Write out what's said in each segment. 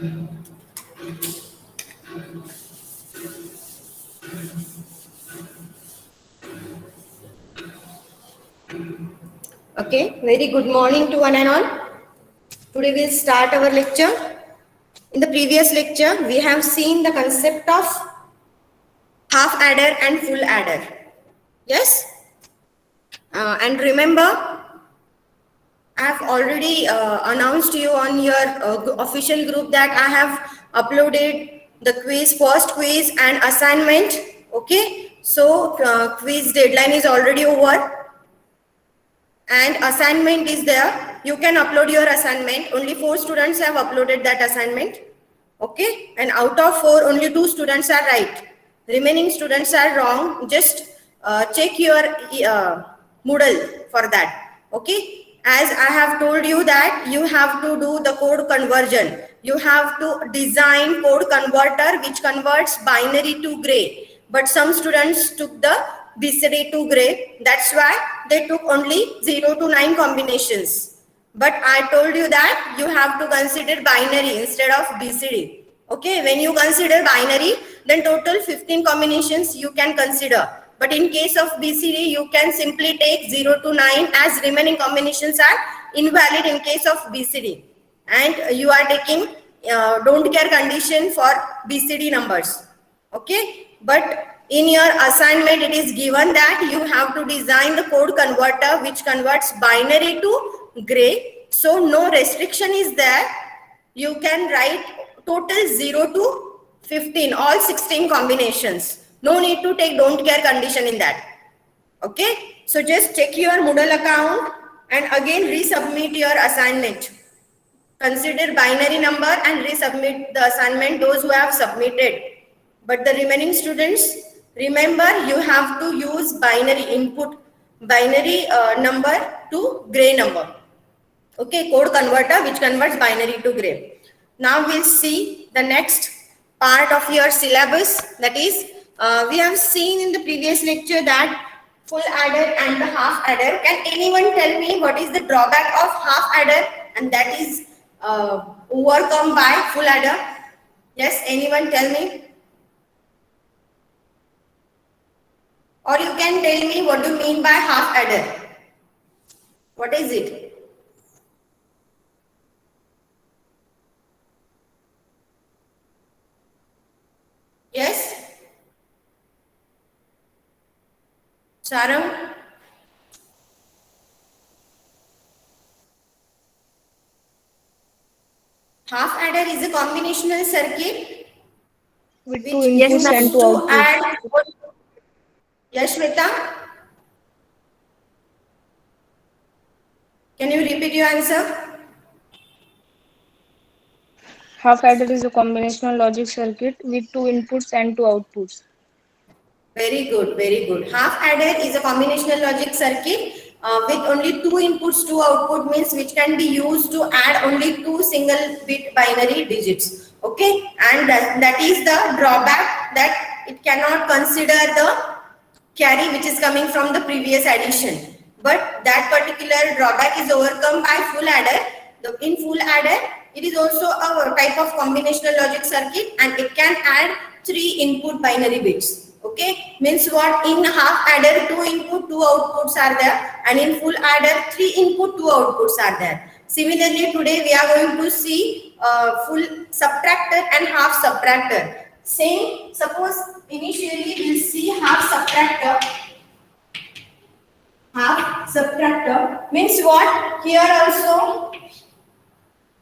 Okay, very good morning to one and all. Today we'll start our lecture. In the previous lecture, we have seen the concept of half adder and full adder. Yes? And remember, I have already announced you on your official group that I have uploaded the quiz, first quiz and assignment. Okay, so quiz deadline is already over and assignment is there. You can upload your assignment. Only 4 students have uploaded that assignment. Okay, and out of 4, only 2 students are right. Remaining students are wrong. Just check your Moodle for that. Okay, as I have told you that you have to do the code conversion. You have to design code converter which converts binary to gray. But some students took the BCD to gray. That's why they took only 0 to 9 combinations. But I told you that you have to consider binary instead of BCD. Okay, when you consider binary, then total 15 combinations you can consider. But in case of BCD, you can simply take 0 to 9 as remaining combinations are invalid in case of BCD. And you are taking don't care condition for BCD numbers. Okay, but in your assignment, it is given that you have to design the code converter which converts binary to gray. So no restriction is there. You can write total 0 to 15, all 16 combinations. No need to take don't care condition in that. Okay, so just check your Moodle account and again resubmit your assignment. Consider binary number and resubmit the assignment those who have submitted. But the remaining students, remember you have to use binary input, binary number to gray number. Okay, code converter which converts binary to gray. Now we'll see the next part of your syllabus. That is, we have seen in the previous lecture that full adder and the half adder. Can anyone tell me what is the drawback of half adder and that is overcome by full adder? Yes, anyone tell me? Or you can tell me what do you mean by half adder? What is it? Yes? Sarang? Half adder is a combinational circuit with two inputs and two outputs. Yes, Shweta? Can you repeat your answer? Half adder is a combinational logic circuit with two inputs and two outputs. Very good, very good. Half adder is a combinational logic circuit with only 2 inputs, 2 output, means which can be used to add only 2 single bit binary digits. Okay, and that is the drawback, that it cannot consider the carry which is coming from the previous addition. But that particular drawback is overcome by full adder. In full adder, it is also a type of combinational logic circuit and it can add 3 input binary bits. Okay, means what? In half adder 2 input 2 outputs are there, and in full adder 3 input 2 outputs are there. Similarly, today we are going to see full subtractor and half subtractor. Same, suppose initially we will see half subtractor. Half subtractor means what? Here also,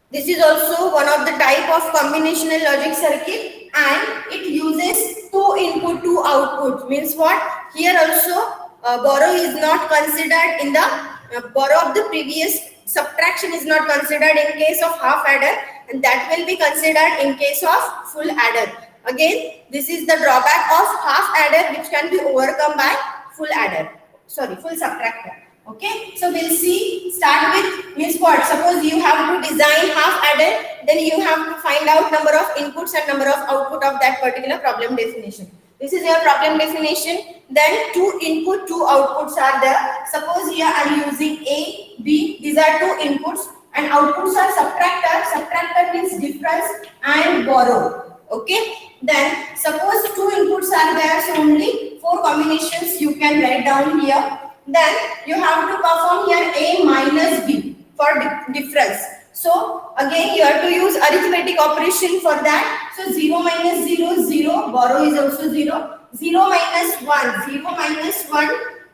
this is also one of the type of combinational logic circuit and it uses 2 input 2 output. Means what? Here also borrow is not considered in the borrow of the previous subtraction is not considered in case of half adder, and that will be considered in case of full adder. Again, this is the drawback of half adder which can be overcome by full adder. Sorry, full subtractor. Okay, so we'll see, start with means what? Suppose you have to design half adder, then you have to find out number of inputs and number of output of that particular problem definition. This is your problem definition. Then 2 input, 2 outputs are there. Suppose here I am using A, B. These are 2 inputs and outputs are subtractor. Subtractor means difference and borrow. Okay. Then suppose two inputs are there, so only 4 combinations you can write down here. Then you have to perform here A minus B for difference. So again you have to use arithmetic operation for that. So 0 minus 0, 0, borrow is also 0. 0 minus 1, 0 minus 1,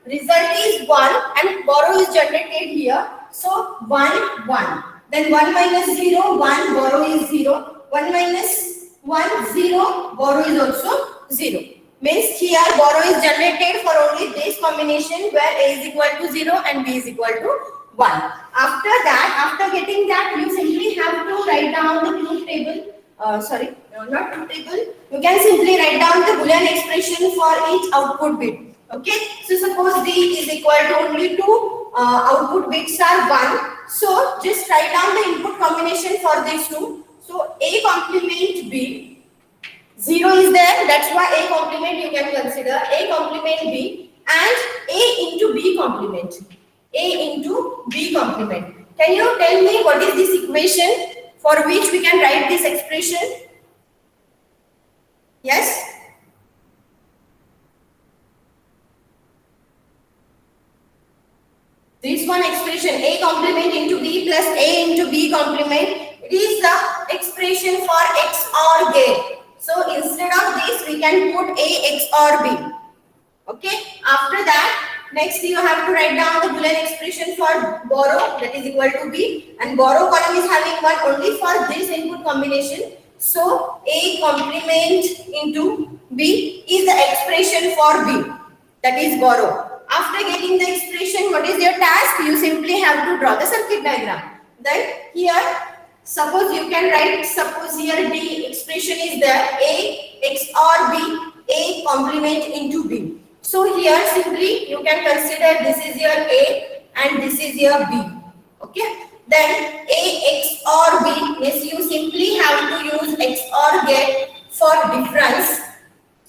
result is 1 and borrow is generated here. So 1, 1. Then 1 minus 0, 1, borrow is 0. 1 minus 1, 0, borrow is also 0. Means here borrow is generated for only this combination where A is equal to 0 and B is equal to 1. After that, after getting that, you simply have to write down the truth table. Not truth table. You can simply write down the Boolean expression for each output bit. Okay. So suppose D is equal to only 2 output bits are 1. So just write down the input combination for these two. So A complement B. 0 is there. That's why A complement you can consider A complement B and A into B complement. A into B complement. Can you tell me what is this equation for which we can write this expression? Yes? This one expression A complement into B plus A into B complement. It is the expression for XOR gate. So instead of this we can put A XOR B. Okay. After that, next you have to write down the Boolean expression for borrow, that is equal to B, and borrow column is having 1 only for this input combination. So A complement into B is the expression for B, that is borrow. After getting the expression, what is your task? You simply have to draw the circuit diagram. Then here, suppose you can write, suppose here D expression is there, A XOR B, A complement into B. So here simply you can consider this is your A and this is your B. Okay. Then A XOR B is you simply have to use XOR gate for difference.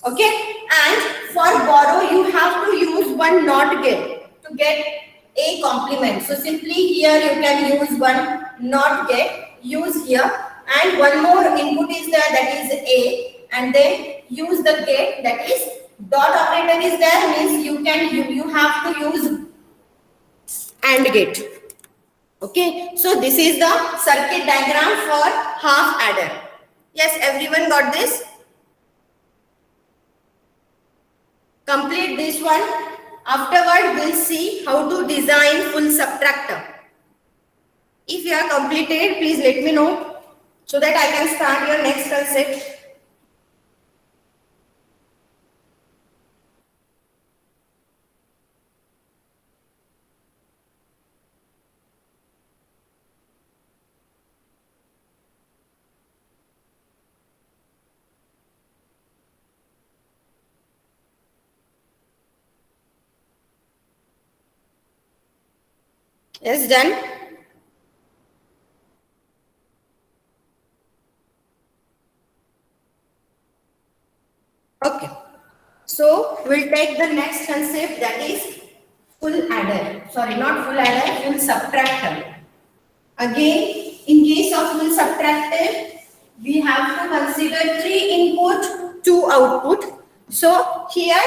Okay. And for borrow you have to use one NOT gate to get A complement. So simply here you can use one NOT gate, use here, and one more input is there, that is A, and then use the gate, that is dot operator is there, means you have to use AND gate. Okay, so this is the circuit diagram for half adder. Yes, everyone got this? Complete this one. Afterward, we'll see how to design full subtractor. If you are completed, please let me know so that I can start your next concept. Yes, done. Okay. So we'll take the next concept, that is full adder. Sorry, not full adder, full subtractor. Again, in case of full subtractor, we have to consider 3 input, 2 output. So here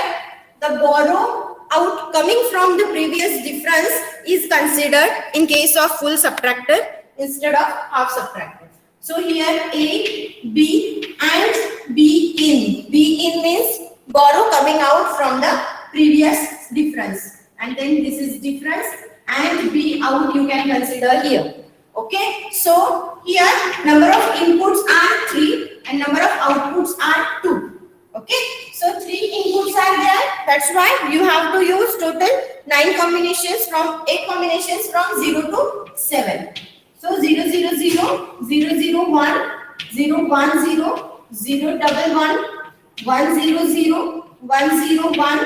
the borrow out coming from the previous difference is considered in case of full subtractor instead of half subtractor. So here A, B and B in. B in means borrow coming out from the previous difference. And then this is difference and B out you can consider here. Okay. So here number of inputs are 3 and number of outputs are 2. Okay. So 3 inputs are there. That's why you have to use total 9 combinations from 8 combinations from 0 to 7. So 0, 0, 0, 0, 0, 1, 0, 1, 0, 0, 1, 1, 1, 0, 0, 1, 0, 1,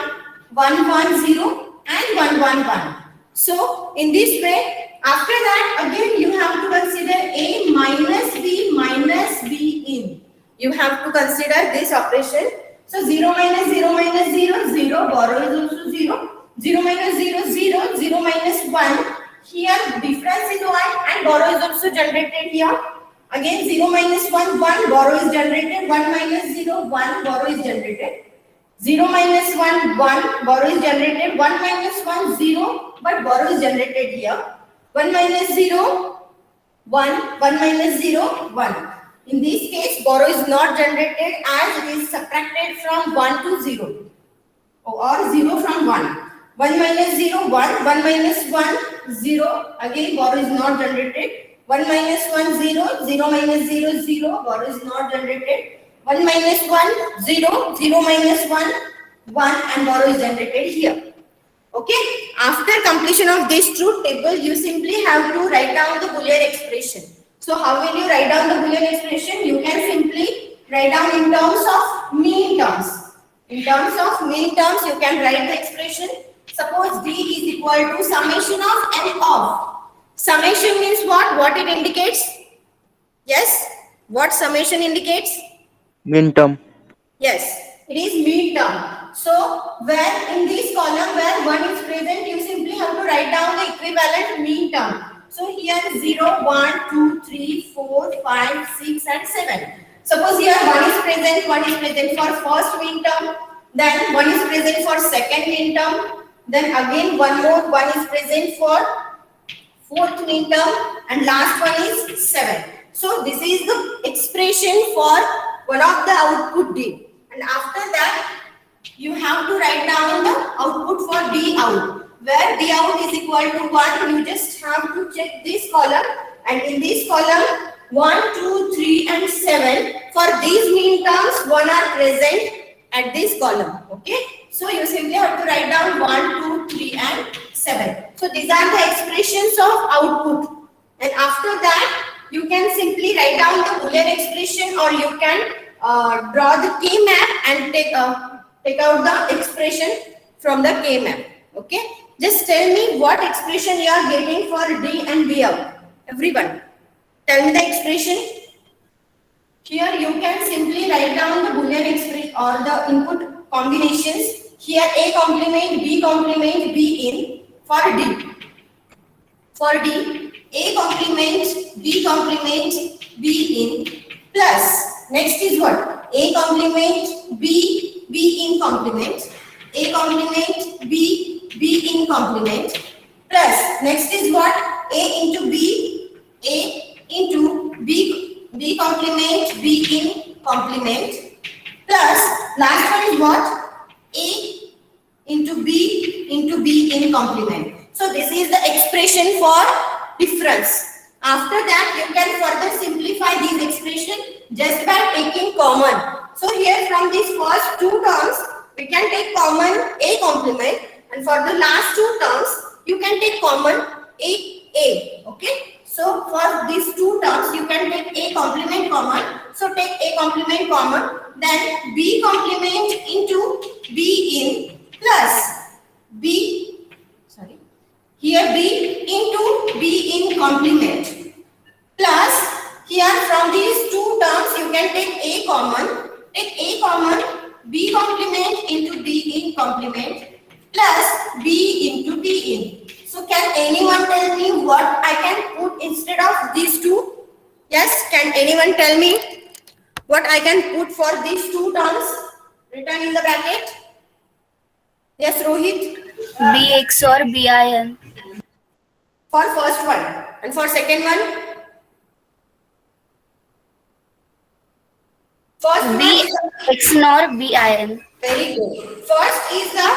1, 1, 0 and 1, 1, 1. So in this way, after that again you have to consider A minus B in. You have to consider this operation. So 0 minus 0 minus 0, 0, borrow is also 0. 0 minus 0, 0, 0 minus 1. Here difference is 1 and borrow is also generated here. Again 0 minus 1, 1, borrow is generated. 1 minus 0, 1, borrow is generated. 0 minus 1, 1, borrow is generated. 1 minus 1, 0, but borrow is generated here. 1 minus 0, 1, 1 minus 0, 1. In this case, borrow is not generated as it is subtracted from 1 to 0 or 0 from 1. 1 minus 0, 1, 1 minus 1, 0. Again, borrow is not generated. 1 minus 1, 0, 0 minus 0, 0, borrow is not generated. 1 minus 1, 0, 0 minus 1, 1, and borrow is generated here. Okay, after completion of this truth table, you simply have to write down the Boolean expression. So how will you write down the Boolean expression? You can simply write down in terms of mean terms. In terms of mean terms, you can write the expression. Suppose D is equal to summation of n of. Summation means what? What it indicates? Yes? What summation indicates? Mean term. Yes, it is mean term. So, where in this column where 1 is present, you simply have to write down the equivalent mean term. So, here 0, 1, 2, 3, 4, 5, 6 and 7. Suppose here 1 is present for first mean term, then 1 is present for second mean term, then again one more 1 is present for fourth mean term, and last one is 7. So, this is the expression for one of the output D. And after that, you have to write down the output for D out. Where D out is equal to 1, you just have to check this column. And in this column, 1, 2, 3 and 7. For these mean terms, 1 are present at this column. Okay. So, you simply have to write down 1, 2, 3 and 7. So, these are the expressions of output. And after that, you can simply write down the Boolean expression, or you can draw the K-map and take out the expression from the K-map. Okay. Just tell me what expression you are getting for D and B out. Everyone, tell me the expression. Here you can simply write down the Boolean expression or the input combinations. Here A complement, B in for D. For D, A complement, B in plus. Next is what? A complement, B in complement. A complement, B in complement. Plus, next is what? A into B complement, B in complement. Plus, last one is what? A into B in complement. So, this is the expression for difference. After that, you can further simplify these expressions just by taking common. So, here from these first two terms, we can take common A complement, and for the last two terms, you can take common A. Okay. So, for these two terms, you can take A complement common. So, take A complement common, then B complement into B in plus here B into B in complement plus here from these two terms you can take A common, B complement into B in complement plus B into D in. So can anyone tell me what I can put instead of these two? Yes, can anyone tell me what I can put for these two terms written in the bracket? Yes, Rohit? Bx or Bin. For first one. And for second one? First one is XNOR Bin. very good. First is the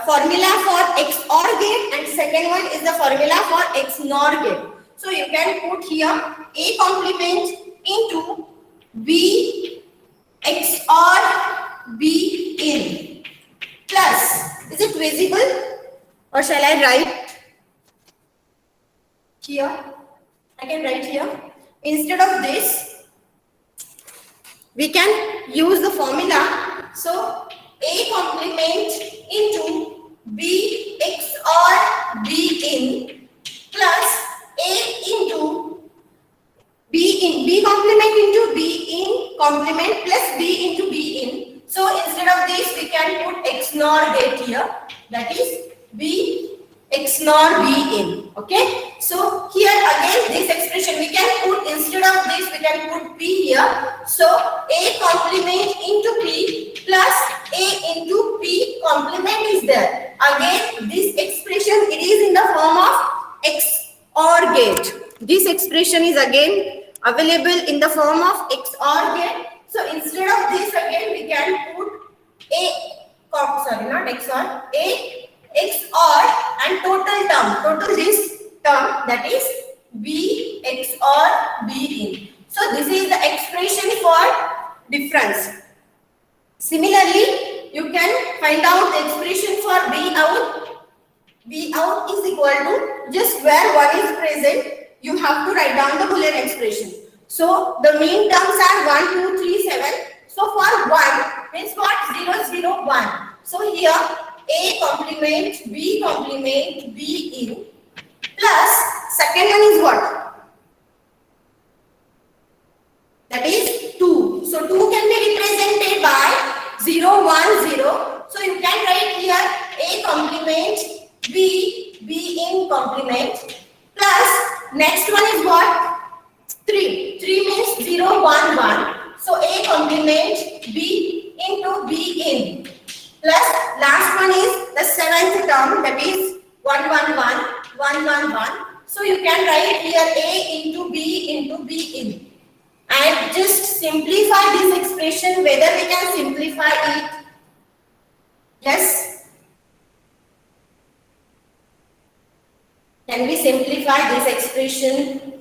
formula for XOR gate and second one is the formula for XNOR gate. So you can put here A complement into B XOR B in plus. Is it visible or shall I write here? I can write here. Instead of this, we can use the formula. So A complement into B XOR B in plus A into B in, B complement into B in complement plus B into B in. So instead of this, we can put XNOR gate here. That is B X nor B in. Okay. So here again this expression we can put, instead of this we can put P here. So A complement into P plus A into P complement is there. Again this expression, it is in the form of XOR gate. This expression is again available in the form of XOR gate. So instead of this again we can put not XOR, A XOR and total this term, that is B XOR B in. So this is the expression for difference. Similarly, you can find out the expression for B out. B out is equal to, just where 1 is present, you have to write down the Boolean expression. So the mean terms are 1, 2, 3, 7. So for 1 means what? 0, 0, 1. So here A complement B in plus second one is what? That is 2. So 2 can be represented by 0, 1, 0. So you can write here A complement B in complement plus next one is what? 3. 3 means 0, 1, 1. So A complement B into B in plus last one is the seventh term, that is 1, 1, 1, 1, 1, 1. So you can write here A into B in. And just simplify this expression, whether we can simplify it. Yes. Can we simplify this expression?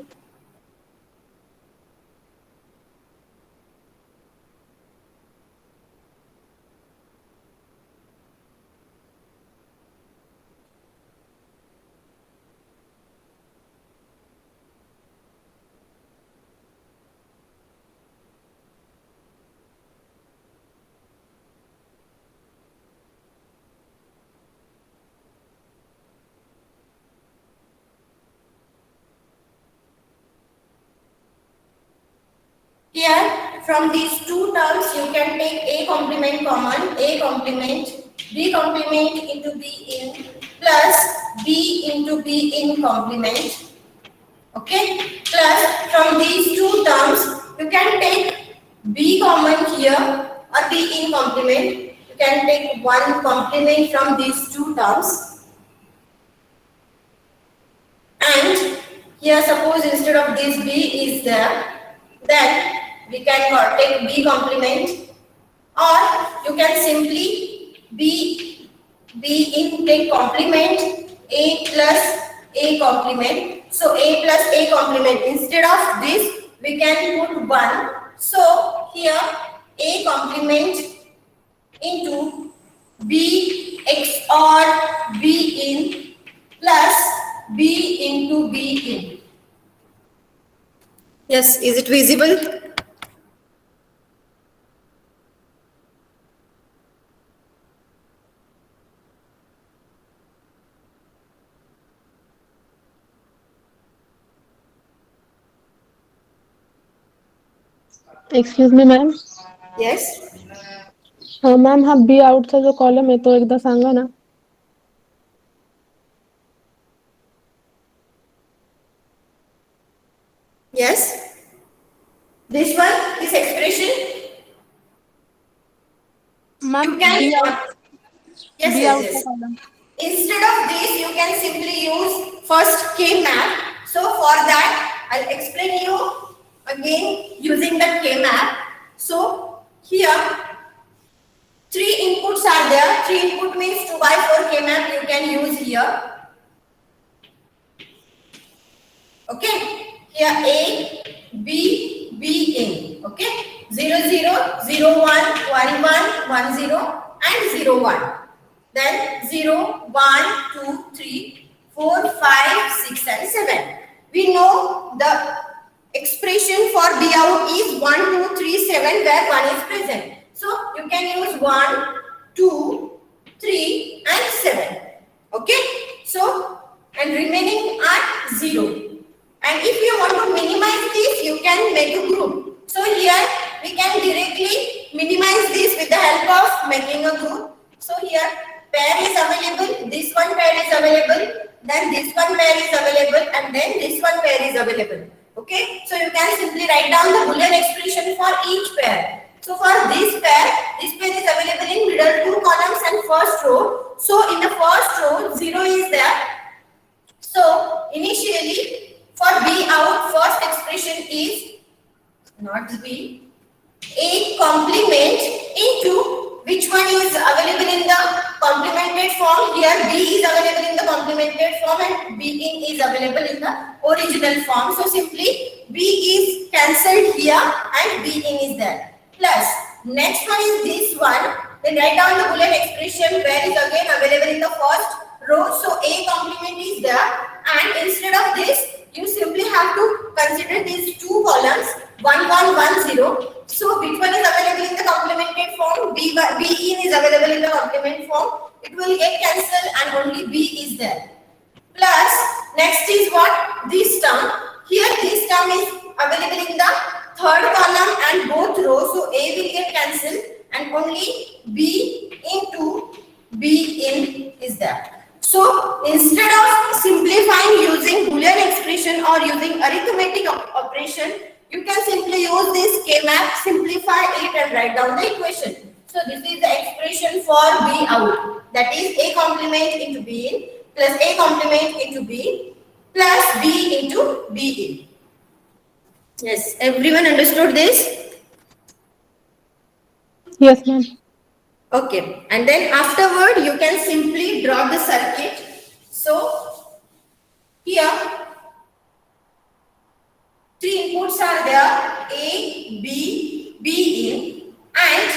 Here, from these two terms, you can take A complement common, A complement, B complement into B in plus B into B in complement. Okay, plus from these two terms, you can take B common here or B in complement. You can take one complement from these two terms. And here, suppose instead of this B is there, then we can take B complement, or you can simply B in take complement A plus A complement. So A plus A complement, instead of this we can put 1. So here A complement into B XOR B in plus B into B in. Yes, is it visible? Excuse me ma'am. Yes. Ma'am हा B आउटचा जो column आहे तो एकदा सांगा ना. Yes. This one, this expression. Ma'am You can. B out Yes, B yes, आउटचा yes. Column. Instead of this, you can simply use first K map. So for that, I'll explain you again using the K map. So here, 3 inputs are there. 3 input means 2 by 4 K map you can use here. Okay. Here A, B, B in. Okay. 0, 0, 0, 1, 1, 1, 1, 0 and 0, 1. Then 0, 1, 2, 3, 4, 5, 6 and 7. We know the expression for B out is 1, 2, 3, 7 where 1 is present. So you can use 1, 2, 3 and 7. Okay. So and remaining are 0. And if you want to minimize this, you can make a group. So here we can directly minimize this with the help of making a group. So here pair is available, this one pair is available, then this one pair is available, and then this one pair is available. Okay, so you can simply write down the Boolean expression for each pair. So for this pair is available in middle two columns and first row. So in the first row, 0 is there. So initially for B out, first expression is not B, A complement into which one is available in the complemented form. Here B is available in the complemented form and B in is available in the original form. So simply B is cancelled here and B in is there. Plus next one is this one. Then write down the Boolean expression where is again available in the first row. So A complement is there, and instead of this you simply have to consider these two columns 1 1 1 0. So which one is available in the complemented form? B in is available in the complement form. It will get cancelled and only B is there. Plus next is what? This term. Here this term is available in the third column and both rows. So A will get cancelled and only B into B in is there. So instead of simplifying using Boolean expression or using arithmetic operation, you can simply use this K-map, simplify it and write down the equation. So this is the expression for B out. That is A complement into B in plus A complement into B plus B into B in. Yes, everyone understood this? Yes, ma'am. Okay, and then afterward you can simply draw the circuit. So here three inputs are there, A, B, B in, and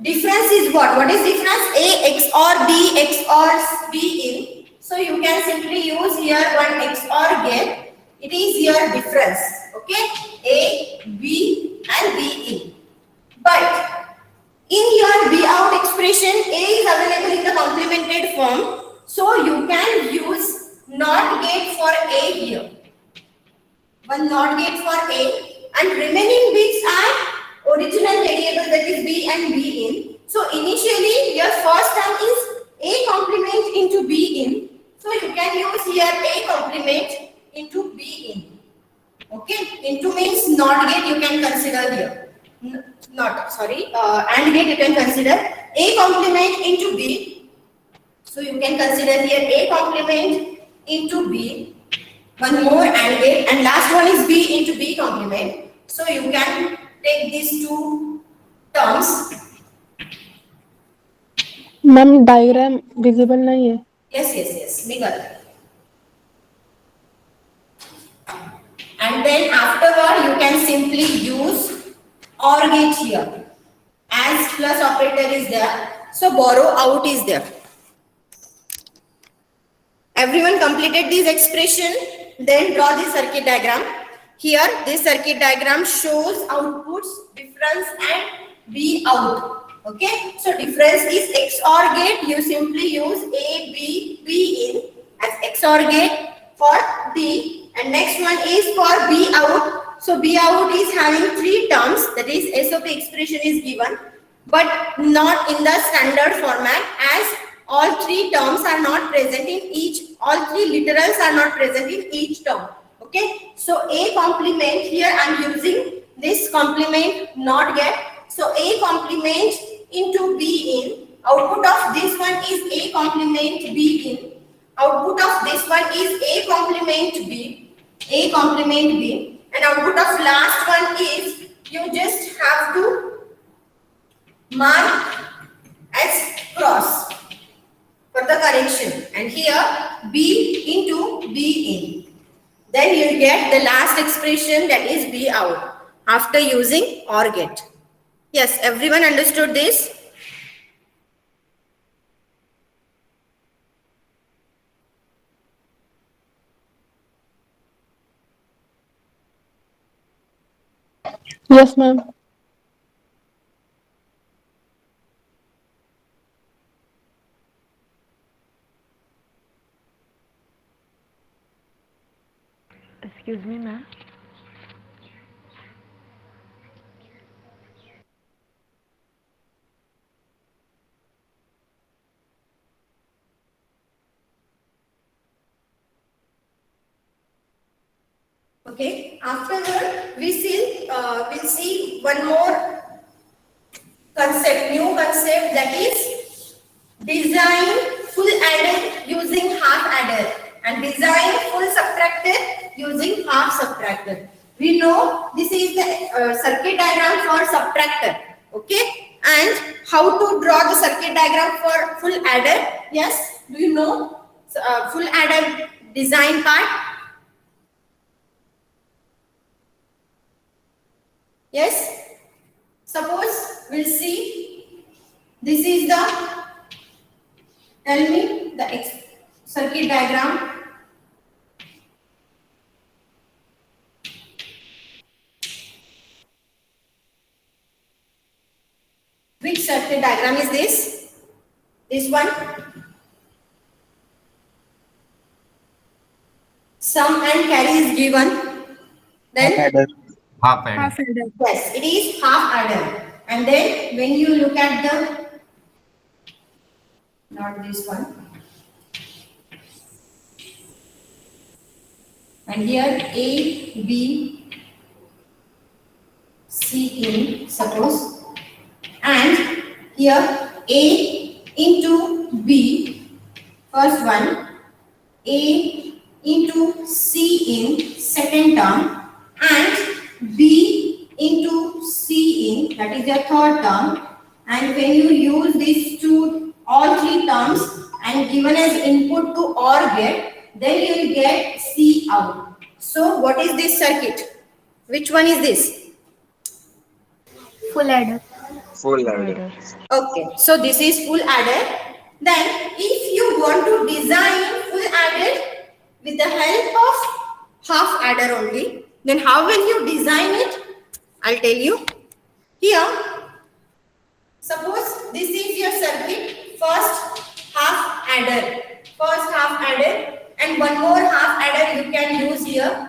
difference is what? What is difference? A XOR B XOR B in. So you can simply use here one XOR get. It is here difference. Okay, A, B and B in. But in your B out expression, A is available in the complemented form. So you can use NOT gate for A here. One NOT gate for A, and remaining bits are original variable, that is B and B in. So initially your first term is A complement into B in. So you can use here A complement into B in. Okay, into means NOT gate you can consider here. AND gate you can consider A complement into B. So you can consider here A complement into B. One more AND gate, and last one is B into B complement. So you can take these two terms. Ma'am diagram visible नहीं है. Yes, legal. And then afterward you can simply use OR gate here. As plus operator is there, so borrow out is there. Everyone completed this expression, then draw the circuit diagram. Here this circuit diagram shows outputs, difference and B out. Okay, so difference is XOR gate. You simply use A, B, B in as XOR gate for B, and next one is for B out. So B out is having three terms, that is SOP expression is given, but not in the standard format, as all three terms are not present in each, all three literals are not present in each term. Okay, so A complement, here I am using this complement not get. So A complement into B in, output of this one is A complement B in, output of this one is A complement B, and output of last one is, you just have to mark as cross for the correction, and here B into B in. Then you get the last expression, that is B out, after using OR gate. Yes, everyone understood this? Yes, ma'am. Excuse me, ma'am. Okay. Afterward, we'll see one more new concept, that is design full adder using half adder and design full subtractor using half subtractor. We know this is the circuit diagram for subtractor. Okay. And how to draw the circuit diagram for full adder? Yes. Do you know full adder design part? Yes. Suppose we'll see this is the, tell me the circuit diagram. Which circuit diagram is this? This one? Sum and carry is given. Then Half adder. yes, it is half adder. And then when you look at the, not this one. And here A, B, C in, suppose. And here A into B, first one. A into C in, second term. And B into C in, that is the third term. And when you use these all three terms and given as input to OR gate, then you will get C out. So what is this circuit? Which one is this? Full adder. Full adder. Okay, so this is full adder. Then if you want to design full adder with the help of half adder only, then how will you design it? I'll tell you. Here, suppose this is your circuit, first half adder, and one more half adder you can use here,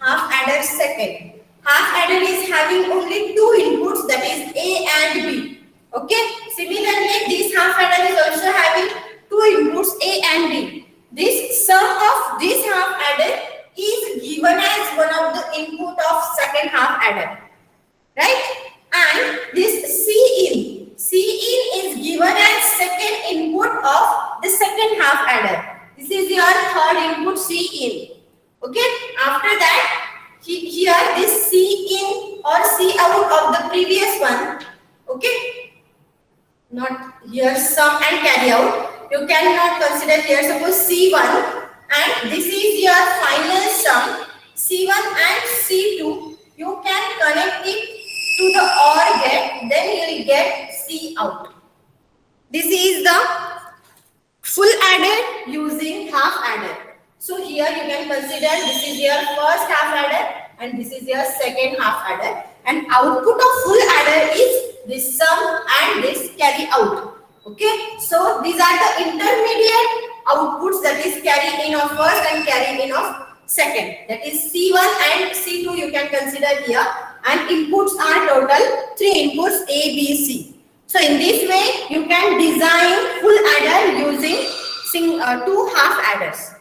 half adder second. Half adder is having only two inputs, that is A and B. Okay. Similarly, this half adder is also having two inputs A and B. This sum of this half adder is given as one of the input of second half adder, right? And this C in is given as second input of the second half adder. This is your third input C in. Okay. After that, here this C in or C out of the previous one. Okay. Not here sum and carry out. You cannot consider here, suppose C1 and this is your final sum, C1 and C2. You can connect it to the OR gate, then you will get C out. This is the full adder using half adder. So here you can consider this is your first half adder and this is your second half adder, and output of full adder is this sum and this carry out. Okay, so these are the intermediate outputs, that is carry in of first and carry in of second, that is C1 and C2 you can consider here, and inputs are total 3 inputs A, B, C. So in this way you can design full adder using two half adders.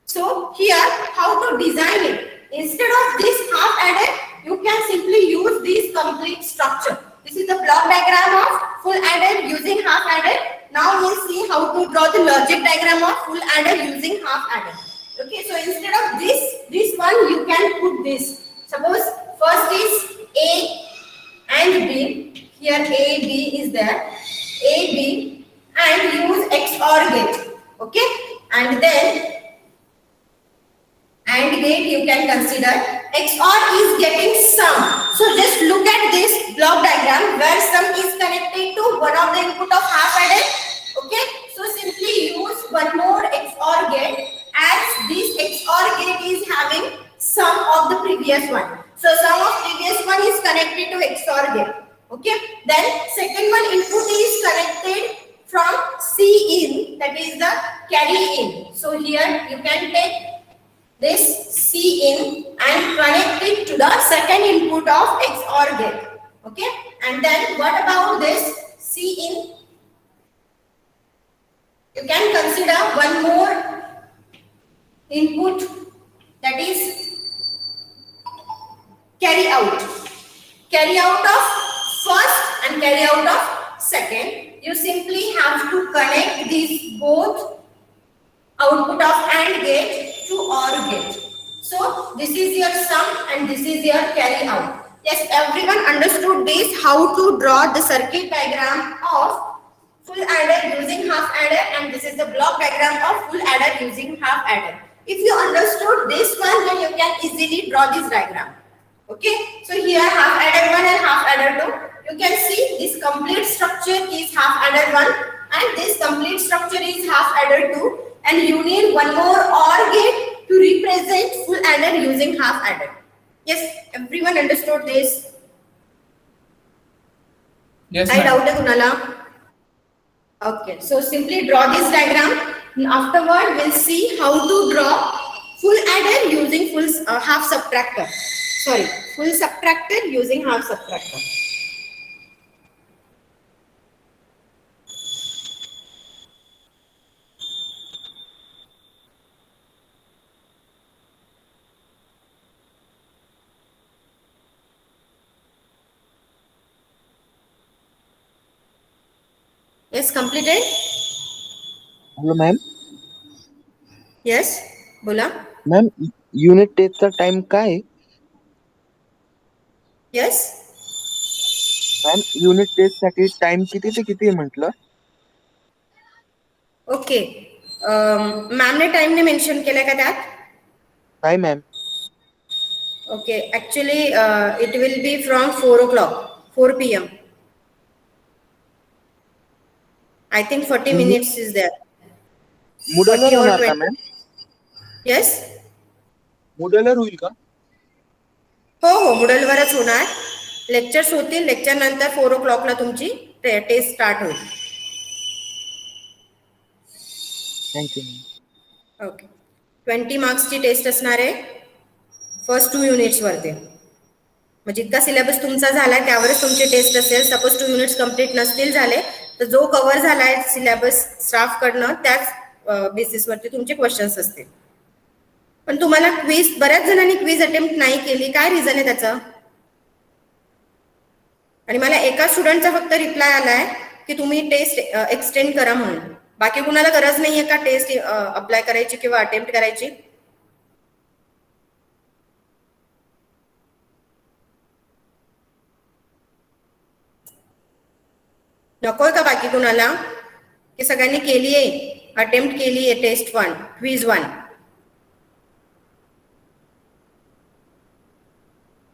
So here how to design it? Instead of this half adder, you can simply use this complete structure. This is the block diagram of full adder using half adder. Now we'll see how to draw the logic diagram of full adder using half adder. Okay, so instead of this one you can put this. Suppose first is A and B. Here A, B is there. A, B, and use XOR gate. Okay, and then AND gate you can consider. XOR is getting sum. So just look at this block diagram where sum is connected to one of the input of half adder. Okay, so simply use one more XOR gate, as this XOR gate is having sum of the previous one. So sum of previous one is connected to XOR gate. Okay, then second one input is connected from C in, that is the carry in. So here you can take this C in and connect it to the second input of XOR gate. Okay, and then what about this C in? You can consider one more input, that is carry out. Carry out of first and carry out of second. You simply have to connect these both output of AND gate to OR gate. So this is your sum and this is your carry out. Yes, everyone understood this, how to draw the circuit diagram of full adder using half adder, and this is the block diagram of full adder using half adder. If you understood this one, then you can easily draw this diagram. Okay, so here half adder 1 and half adder 2. You can see this complete structure is half adder 1 and this complete structure is half adder 2, and you need one more OR gate to represent full adder using half adder. Yes, everyone understood this? Yes, I doubt ma'am. it, Kunala. Okay, so simply draw this diagram. And afterward, we'll see how to draw full adder using half subtractor. Sorry, full subtractor using half subtractor. Yes, completed? Hello ma'am. Yes, बोला. Ma'am unit टेस्टचा time काय आहे? Yes. Ma'am unit test साठी time किती ते किती आहे म्हटलं? Okay. मॅमने टाइमने mention केलाय का त्यात? काय ma'am? Okay, actually it will be from 4 o'clock, 4 p.m. I think 40 minutes is there. मुडलर 40 or होणार का 20. मॅम? Yes? मुडलर होईल का? हो, मुडलवरच होणार. लेक्चर्स होतील, लेक्चर नंतर 4 o'clock ला तुमची टेस्ट स्टार्ट होईल. थँक्यू. ओके. 20 मार्क्सची टेस्ट असणार आहे फर्स्ट 2 युनिट्स वरती. म्हणजे जितका सिलेबस तुमचा झालाय त्यावरच तुमची टेस्ट असेल. सपोज 2 युनिट्स कंप्लीट नसतील झाले तर जो कव्हर झालाय सिलेबस स्टाफ कडनं त्याच बेसिसवरती तुमचे क्वेश्चन्स असतील. पण तुम्हाला क्विज, बऱ्याच जणांनी क्विज अटेम्प्ट नाही केली, काय रिझन आहे त्याचं? आणि मला एका स्टुडंटचा फक्त रिप्लाय आलाय की तुम्ही टेस्ट एक्सटेंड करा म्हणून. बाकी कुणाला गरज नाहीये का टेस्ट अप्लाय करायची किंवा अटेम्प्ट करायची? नकोय का बाकी कुणाला? की सगळ्यांनी केली आहे, अटेम्प्ट केली आहे टेस्ट 1, क्विज 1?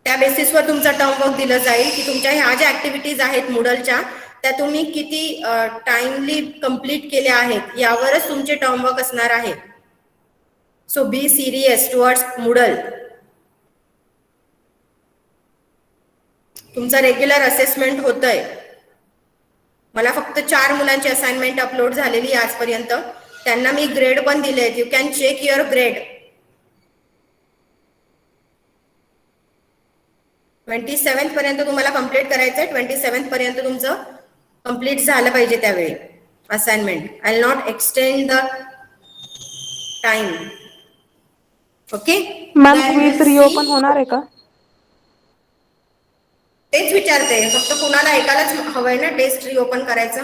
त्या बेसिसवर तुमचा टर्म वर्क दिलं जाईल की तुमच्या ह्या ज्या ऍक्टिव्हिटीज आहेत मूडलच्या त्या तुम्ही किती टाइमली कंप्लीट केल्या आहेत यावरच तुमचे टर्म वर्क असणार आहे. सो बी सिरियस टुवर्ड्स मूडल. तुमचा रेग्युलर असेसमेंट होतंय. मला फक्त 4 मुलांची असाइनमेंट अपलोड झालेली आजपर्यंत. त्यांना मी ग्रेड पण दिले. You can check your grade. 27th पर्यंत तुम्हाला कंप्लीट करायचंय. 27th पर्यंत तुमचं कंप्लीट झालं पाहिजे त्यावेळी assignment. I will not extend the time. Okay ma'am quiz reopen होणार आहे का? तेच विचारते. फक्त कुणाला एकालाच हवंय ना टेस्ट रिओपन करायचं?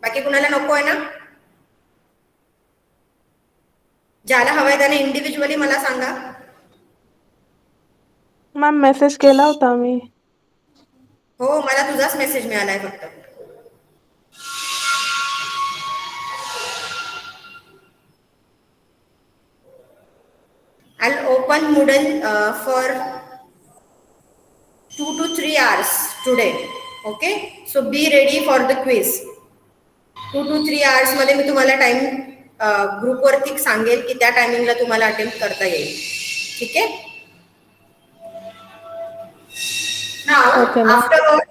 बाकी कुणाला नको आहे ना? ज्याला हवंय त्याने इंडिव्हिज्युअली मला सांगा. मॅम मेसेज केला होता मी. हो, मला तुझाच मेसेज मिळालाय फक्त. I'll open Moodle for 2 to 3 hours today. Okay, so be ready for the quiz. 2 to 3 hours मध्ये मी तुम्हाला टाइम ग्रुप वरती सांगेल की त्या टायमिंगला तुम्हाला अटेम्प्ट करता येईल. ठीक आहे? Now, Okay, ma'am. afterward,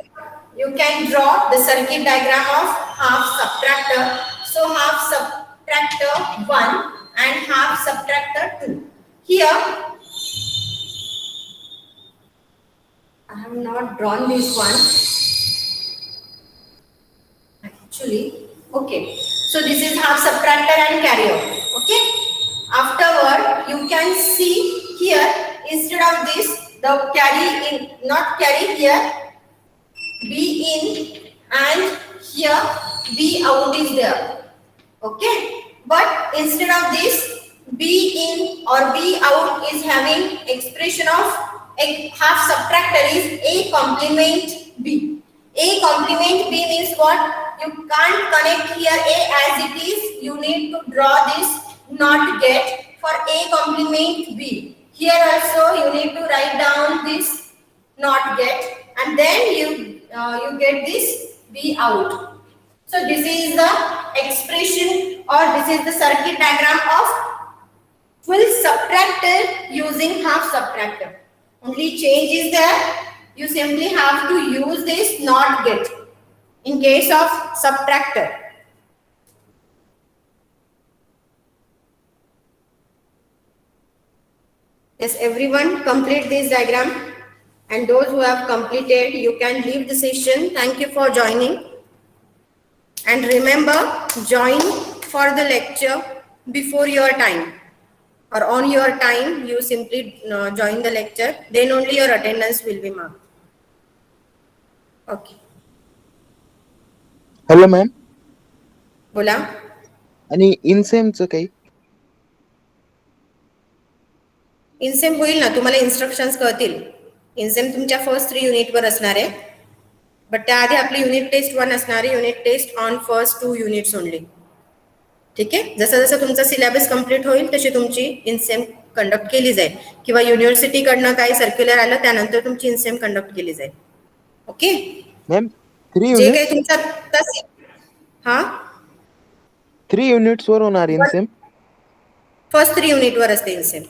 you can draw the circuit diagram of half subtractor. So, half subtractor 1 and half subtractor 2. Here, I have not drawn this one. Actually, okay. So, this is half subtractor and carrier. Okay. Afterward, you can see here, instead of this, the carry in, not carry here, B in, and here B out is there. Okay, but instead of this, B in or B out is having expression of a half subtractor is A complement B. A complement B means what? You can't connect here A as it is. You need to draw this not get for A complement B. Here also you need to write down this not get, and then you get this B out. So this is the expression, or this is the circuit diagram of full subtractor using half subtractor. Only change is there. You simply have to use this not get in case of subtractor. Yes, everyone complete this diagram, and those who have completed, you can leave the session. Thank you for joining. And remember, join for the lecture before your time or on your time. You simply join the lecture, then only your attendance will be marked. Okay. Hello ma'am, बोला. आणि इनसेमचं काही? इनसेम होईल ना, तुम्हाला instructions कळतील. इनसेम तुमच्या first 3 युनिटवर असणार आहे, बट त्याआधी आपली युनिट टेस्ट 1 असणार आहे. Unit test on first 2 units only. ठीक आहे. जसं जसं तुमचा सिलेबस कंप्लीट होईल तशी तुमची इनसेम कंडक्ट केली जाईल, किंवा युनिव्हर्सिटीकडनं काही सर्क्युलर आलं त्यानंतर तुमची इनसेम कंडक्ट केली जाईल. ओके मॅम 3 जे युनिट काही तुमचा हा 3 युनिट्स वर होणार इनसेम? फर्स्ट 3 युनिटवर असते इनसेम.